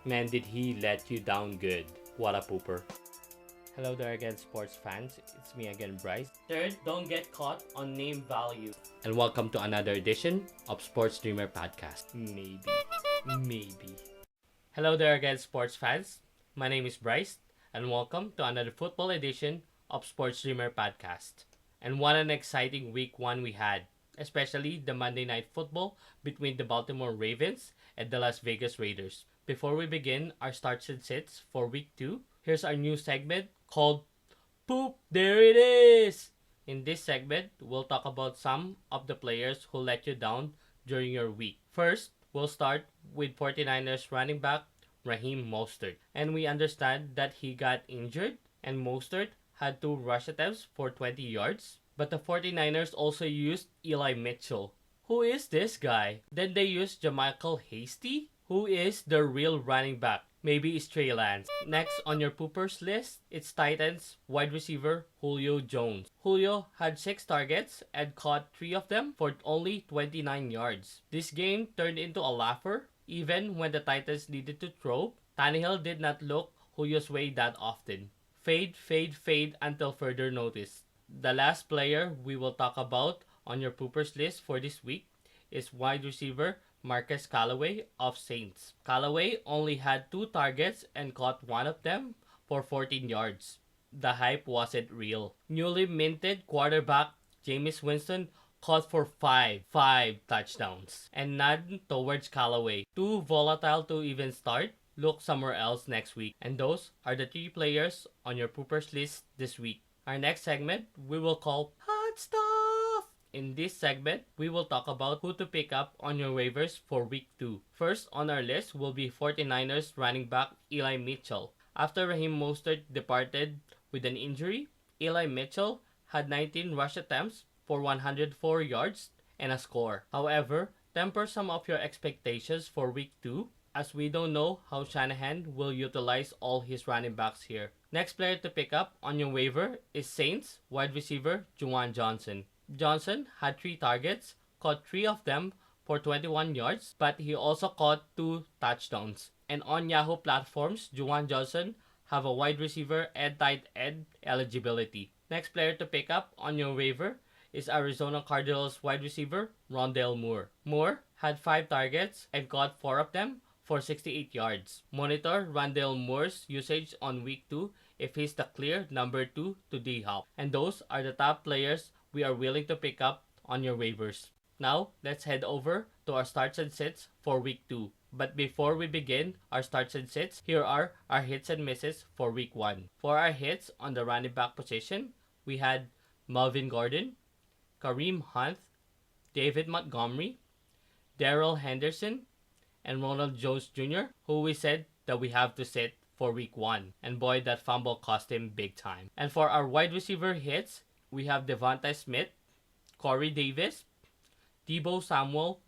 Man, did he let you down good. What a pooper. Hello there again, sports fans. It's me again, Bryce. Third, don't get caught on name value. And welcome to another edition of Sports Dreamer Podcast. Maybe. Hello there again, sports fans. My name is Bryce, and welcome to another football edition of Sports Dreamer Podcast. And what an exciting week one we had, especially the Monday Night Football between the Baltimore Ravens and the Las Vegas Raiders. Before we begin our starts and sits for week 2, here's our new segment called Poop There It Is! In this segment, we'll talk about some of the players who let you down during your week. First, we'll start with 49ers running back Raheem Mostert. And we understand that he got injured and Mostert had 2 rush attempts for 20 yards. But the 49ers also used Eli Mitchell. Who is this guy? Then they used Jermichael Hasty? Who is the real running back? Maybe it's Trey Lance. Next on your poopers list, it's Titans wide receiver Julio Jones. Julio had 6 targets and caught 3 of them for only 29 yards. This game turned into a laugher. Even when the Titans needed to throw, Tannehill did not look Julio's way that often. Fade until further notice. The last player we will talk about on your poopers list for this week is wide receiver Marquez Callaway of Saints. Callaway only had 2 targets and caught 1 of them for 14 yards. The hype wasn't real. Newly minted quarterback Jameis Winston caught for 5 touchdowns. And none towards Callaway. Too volatile to even start. Look somewhere else next week. And those are the 3 players on your poopers list this week. Our next segment we will call Hot Stuff. In this segment, we will talk about who to pick up on your waivers for week 2. First on our list will be 49ers running back Eli Mitchell. After Raheem Mostert departed with an injury, Eli Mitchell had 19 rush attempts for 104 yards and a score. However, temper some of your expectations for week 2 as we don't know how Shanahan will utilize all his running backs here. Next player to pick up on your waiver is Saints wide receiver Juwan Johnson. Johnson had 3 targets, caught 3 of them for 21 yards, but he also caught 2 touchdowns. And on Yahoo platforms, Juwan Johnson have a wide receiver and tight end eligibility. Next player to pick up on your waiver is Arizona Cardinals wide receiver Rondale Moore. Moore had 5 targets and caught 4 of them for 68 yards. Monitor Rondale Moore's usage on week 2 if he's the clear number 2 to D-Hop. And those are the top players we are willing to pick up on your waivers. Now, let's head over to our starts and sits for week 2. But before we begin our starts and sits, here are our hits and misses for week 1. For our hits on the running back position, we had Melvin Gordon, Kareem Hunt, David Montgomery, Darrell Henderson, and Ronald Jones Jr., who we said that we have to sit for week 1. And boy, that fumble cost him big time. And for our wide receiver hits, we have Devonta Smith, Corey Davis, Deebo Samuel,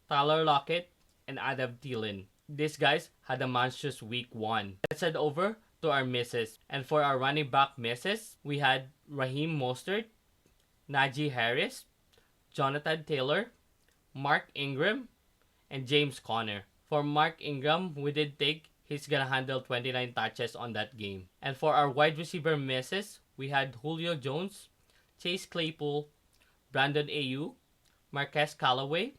Tyler Lockett, and Adam Thielen. These guys had a monstrous week 1. Let's head over to our misses. And for our running back misses, we had Raheem Mostert, Najee Harris, Jonathan Taylor, Mark Ingram, and James Conner. For Mark Ingram, we did think he's gonna handle 29 touches on that game. And for our wide receiver misses, we had Julio Jones, Chase Claypool, Brandon Ayuk, Marquez Callaway,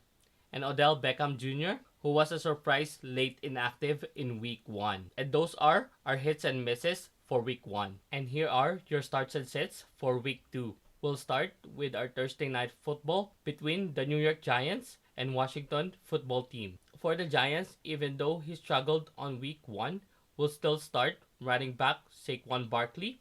and Odell Beckham Jr., who was a surprise late inactive in week 1. And those are our hits and misses for week 1. And here are your starts and sits for week 2. We'll start with our Thursday night football between the New York Giants and Washington football team. For the Giants, even though he struggled on week 1, we'll still start running back Saquon Barkley,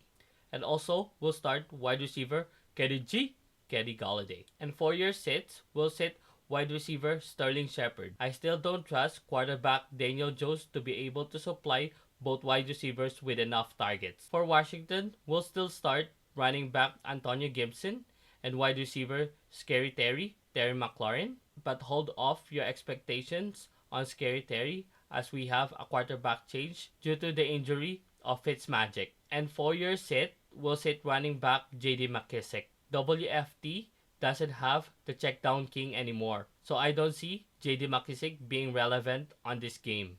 and also we'll start wide receiver Kenny Galladay. And for your sits, we'll sit wide receiver Sterling Shepard. I still don't trust quarterback Daniel Jones to be able to supply both wide receivers with enough targets. For Washington, we'll still start running back Antonio Gibson and wide receiver Terry McLaurin, but hold off your expectations on Scary Terry as we have a quarterback change due to the injury of Fitzmagic. And for your sit, we'll sit running back JD McKissick. WFT doesn't have the check down king anymore, so I don't see JD McKissick being relevant on this game.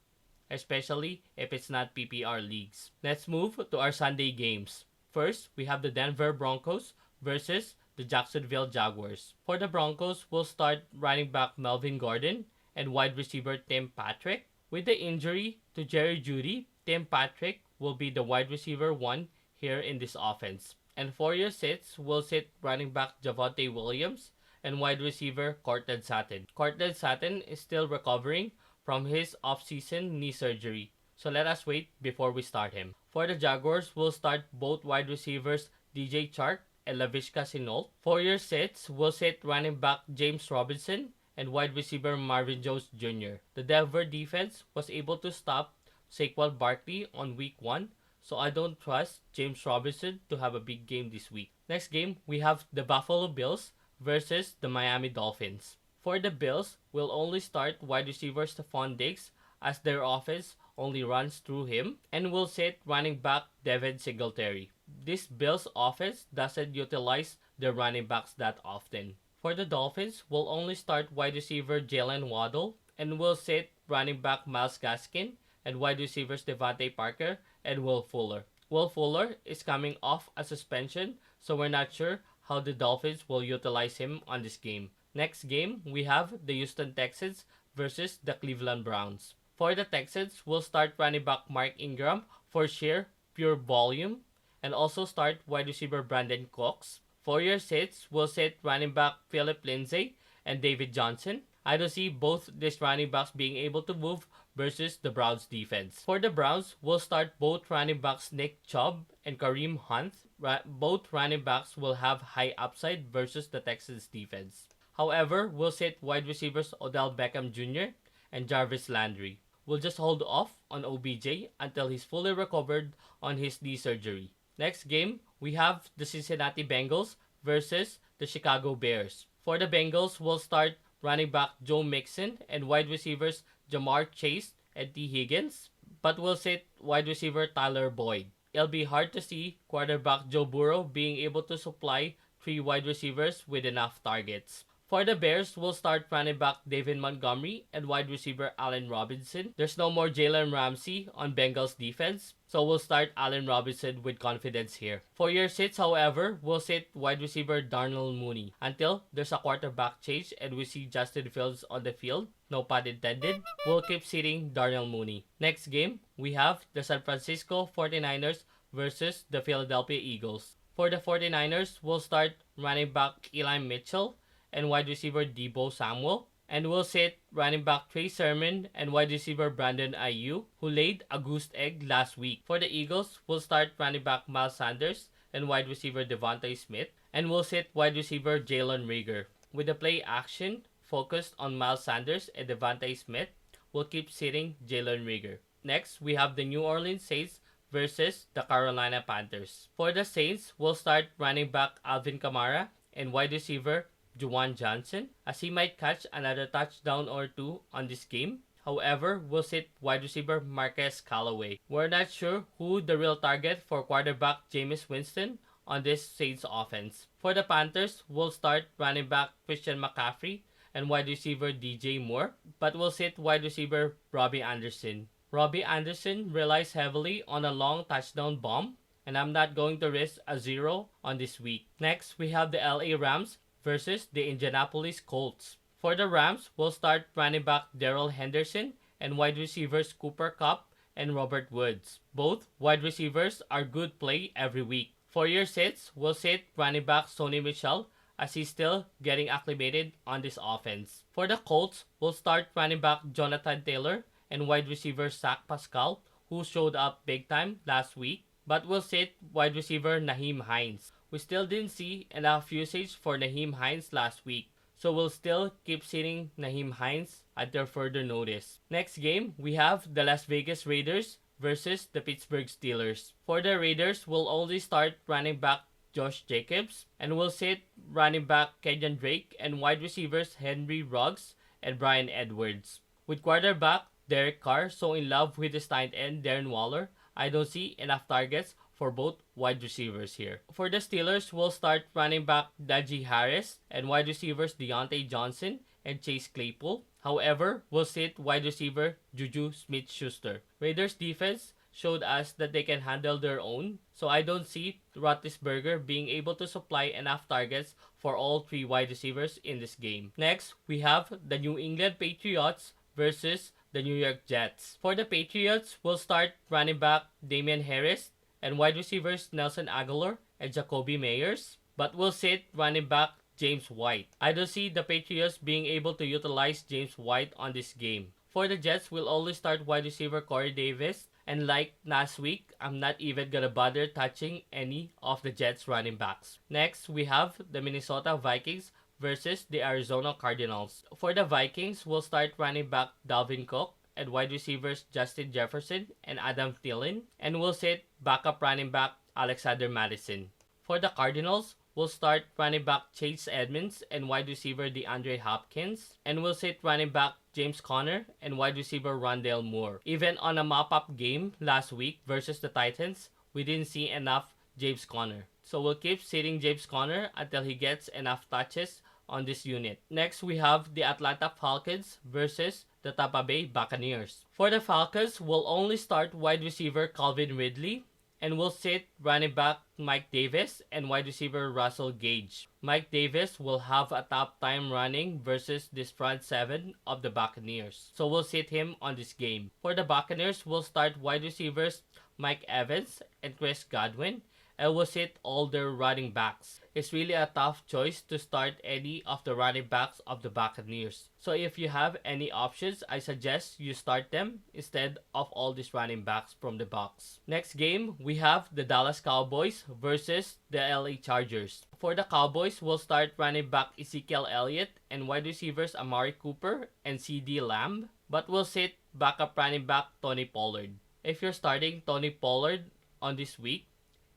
especially if it's not PPR leagues. Let's move to our Sunday games. First, we have the Denver Broncos versus the Jacksonville Jaguars. For the Broncos, we'll start running back Melvin Gordon and wide receiver Tim Patrick. With the injury to Jerry Jeudy, Tim Patrick will be the wide receiver 1 here in this offense. And for your sits, we'll sit running back Javonte Williams and wide receiver Cortland Sutton. Cortland Sutton is still recovering from his off-season knee surgery, so let us wait before we start him. For the Jaguars, we'll start both wide receivers DJ Chark and Laviska Shenault. For your sits, we'll sit running back James Robinson and wide receiver Marvin Jones Jr. The Denver defense was able to stop Saquon Barkley on week 1, so I don't trust James Robinson to have a big game this week. Next game, we have the Buffalo Bills versus the Miami Dolphins. For the Bills, we'll only start wide receiver Stephon Diggs as their offense only runs through him, and we'll sit running back Devin Singletary. This Bills offense doesn't utilize their running backs that often. For the Dolphins, we'll only start wide receiver Jalen Waddle, and we'll sit running back Myles Gaskin and wide receivers Devontae Parker and Will Fuller. Will Fuller is coming off a suspension, so we're not sure how the Dolphins will utilize him on this game. Next game, we have the Houston Texans versus the Cleveland Browns. For the Texans, we'll start running back Mark Ingram for sheer pure volume, and also start wide receiver Brandon Cooks. For your sits, we'll sit running back Philip Lindsay and David Johnson. I don't see both these running backs being able to move versus the Browns defense. For the Browns, we'll start both running backs Nick Chubb and Kareem Hunt. Both running backs will have high upside versus the Texans defense. However, we'll sit wide receivers Odell Beckham Jr. and Jarvis Landry. We'll just hold off on OBJ until he's fully recovered on his knee surgery. Next game, we have the Cincinnati Bengals versus the Chicago Bears. For the Bengals, we'll start running back Joe Mixon and wide receivers Jamar Chase and T. Higgins, but we'll sit wide receiver Tyler Boyd. It'll be hard to see quarterback Joe Burrow being able to supply 3 wide receivers with enough targets. For the Bears, we'll start running back David Montgomery and wide receiver Allen Robinson. There's no more Jalen Ramsey on Bengals defense, so we'll start Allen Robinson with confidence here. For your sits, however, we'll sit wide receiver Darnell Mooney until there's a quarterback change and we see Justin Fields on the field. No pun intended. We'll keep sitting Darnell Mooney. Next game, we have the San Francisco 49ers versus the Philadelphia Eagles. For the 49ers, we'll start running back Eli Mitchell and wide receiver Deebo Samuel. And we'll sit running back Trey Sermon and wide receiver Brandon Ayuk, who laid a goose egg last week. For the Eagles, we'll start running back Miles Sanders and wide receiver Devontae Smith. And we'll sit wide receiver Jalen Reagor. With the play action focused on Miles Sanders and Devontae Smith, we'll keep sitting Jalen Reagor. Next, we have the New Orleans Saints versus the Carolina Panthers. For the Saints, we'll start running back Alvin Kamara and wide receiver Juwan Johnson, as he might catch another touchdown or 2 on this game. However, we'll sit wide receiver Marquez Callaway. We're not sure who the real target for quarterback Jameis Winston on this Saints offense. For the Panthers, we'll start running back Christian McCaffrey and wide receiver DJ Moore, but we'll sit wide receiver Robbie Anderson. Robbie Anderson relies heavily on a long touchdown bomb, and I'm not going to risk a 0 on this week. Next, we have the LA Rams versus the Indianapolis Colts. For the Rams, we'll start running back Darrell Henderson and wide receivers Cooper Kupp and Robert Woods. Both wide receivers are good play every week. For your sits, we'll sit running back Sony Michel as he's still getting acclimated on this offense. For the Colts, we'll start running back Jonathan Taylor and wide receiver Zach Pascal, who showed up big time last week, but we'll sit wide receiver Nyheim Hines. We still didn't see enough usage for Nyheim Hines last week, so we'll still keep sitting Nyheim Hines until further notice. Next game, we have the Las Vegas Raiders versus the Pittsburgh Steelers. For the Raiders, we'll only start running back Josh Jacobs, and we'll sit running back Kenyon Drake and wide receivers Henry Ruggs and Bryan Edwards. With quarterback Derek Carr so in love with his tight end Darren Waller, I don't see enough targets for both wide receivers here. For the Steelers, we'll start running back Najee Harris and wide receivers Deontay Johnson and Chase Claypool. However, we'll sit wide receiver Juju Smith-Schuster. Raiders defense showed us that they can handle their own, so I don't see Roethlisberger being able to supply enough targets for all three wide receivers in this game. Next, we have the New England Patriots versus the New York Jets. For the Patriots, we'll start running back Damian Harris and wide receivers Nelson Aguilar and Jacoby Meyers, but we'll sit running back James White. I don't see the Patriots being able to utilize James White on this game. For the Jets, we'll only start wide receiver Corey Davis, and like last week, I'm not even gonna bother touching any of the Jets running backs. Next, we have the Minnesota Vikings versus the Arizona Cardinals. For the Vikings, we'll start running back Dalvin Cook and wide receivers Justin Jefferson and Adam Thielen, and we'll sit backup running back Alexander Madison. For the Cardinals, we'll start running back Chase Edmonds and wide receiver DeAndre Hopkins, and we'll sit running back James Conner and wide receiver Rondale Moore. Even on a mop-up game last week versus the Titans, we didn't see enough James Conner. So we'll keep sitting James Conner until he gets enough touches on this unit. Next, we have the Atlanta Falcons versus the Tampa Bay Buccaneers. For the Falcons, we'll only start wide receiver Calvin Ridley, and we'll sit running back Mike Davis and wide receiver Russell Gage. Mike Davis will have a top time running versus this front seven of the Buccaneers, so we'll sit him on this game. For the Buccaneers, we'll start wide receivers Mike Evans and Chris Godwin, and we'll sit all their running backs. It's really a tough choice to start any of the running backs of the Buccaneers. So if you have any options, I suggest you start them instead of all these running backs from the box. Next game, we have the Dallas Cowboys versus the LA Chargers. For the Cowboys, we'll start running back Ezekiel Elliott and wide receivers Amari Cooper and CeeDee Lamb, but we'll sit backup running back Tony Pollard. If you're starting Tony Pollard on this week,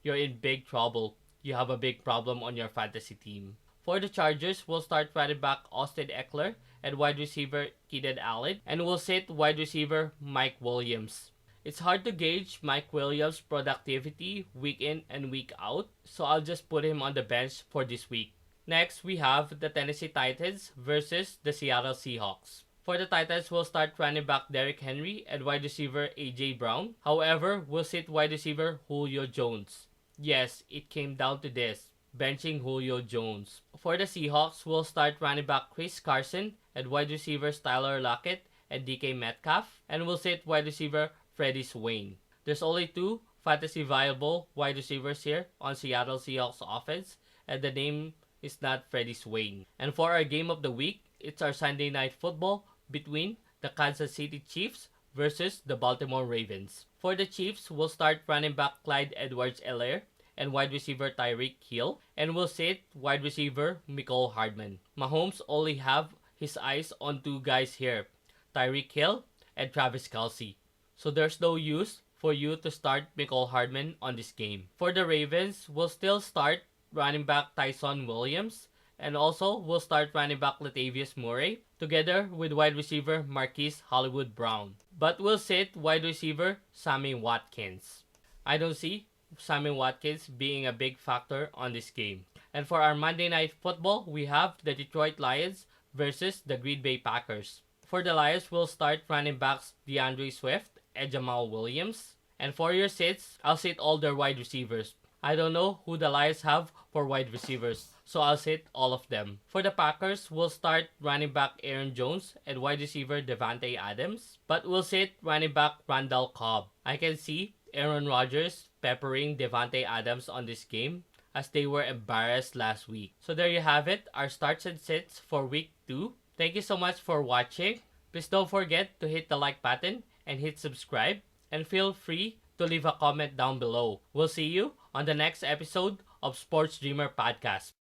you're in big trouble. You have a big problem on your fantasy team. For the Chargers, we'll start running back Austin Eckler and wide receiver Keenan Allen, and we'll sit wide receiver Mike Williams. It's hard to gauge Mike Williams' productivity week in and week out, so I'll just put him on the bench for this week. Next, we have the Tennessee Titans versus the Seattle Seahawks. For the Titans, we'll start running back Derrick Henry and wide receiver AJ Brown. However, we'll sit wide receiver Julio Jones. Yes, it came down to this, benching Julio Jones. For the Seahawks, we'll start running back Chris Carson and wide receivers Tyler Lockett and DK Metcalf, and we'll sit wide receiver Freddie Swain. There's only two fantasy viable wide receivers here on Seattle Seahawks offense, and the name is not Freddie Swain. And for our game of the week, it's our Sunday Night Football between the Kansas City Chiefs versus the Baltimore Ravens. For the Chiefs, we'll start running back Clyde Edwards-Helaire and wide receiver Tyreek Hill, and we'll sit wide receiver Mecole Hardman. Mahomes only have his eyes on two guys here, Tyreek Hill and Travis Kelce. So there's no use for you to start Mecole Hardman on this game. For the Ravens, we'll still start running back Tyson Williams, and also we'll start running back Latavius Murray together with wide receiver Marquise Hollywood Brown. But we'll sit wide receiver Sammy Watkins. I don't see Sammy Watkins being a big factor on this game. And for our Monday Night Football, we have the Detroit Lions versus the Green Bay Packers. For the Lions, we'll start running backs DeAndre Swift and Jamal Williams. And for your sits, I'll sit all their wide receivers. I don't know who the Lions have for wide receivers, so I'll sit all of them. For the Packers, we'll start running back Aaron Jones and wide receiver Devontae Adams, but we'll sit running back Randall Cobb. I can see Aaron Rodgers peppering Devontae Adams on this game as they were embarrassed last week. So there you have it, our starts and sits for week 2. Thank you so much for watching. Please don't forget to hit the like button and hit subscribe, and feel free to leave a comment down below. We'll see you on the next episode of Sports Dreamer Podcast.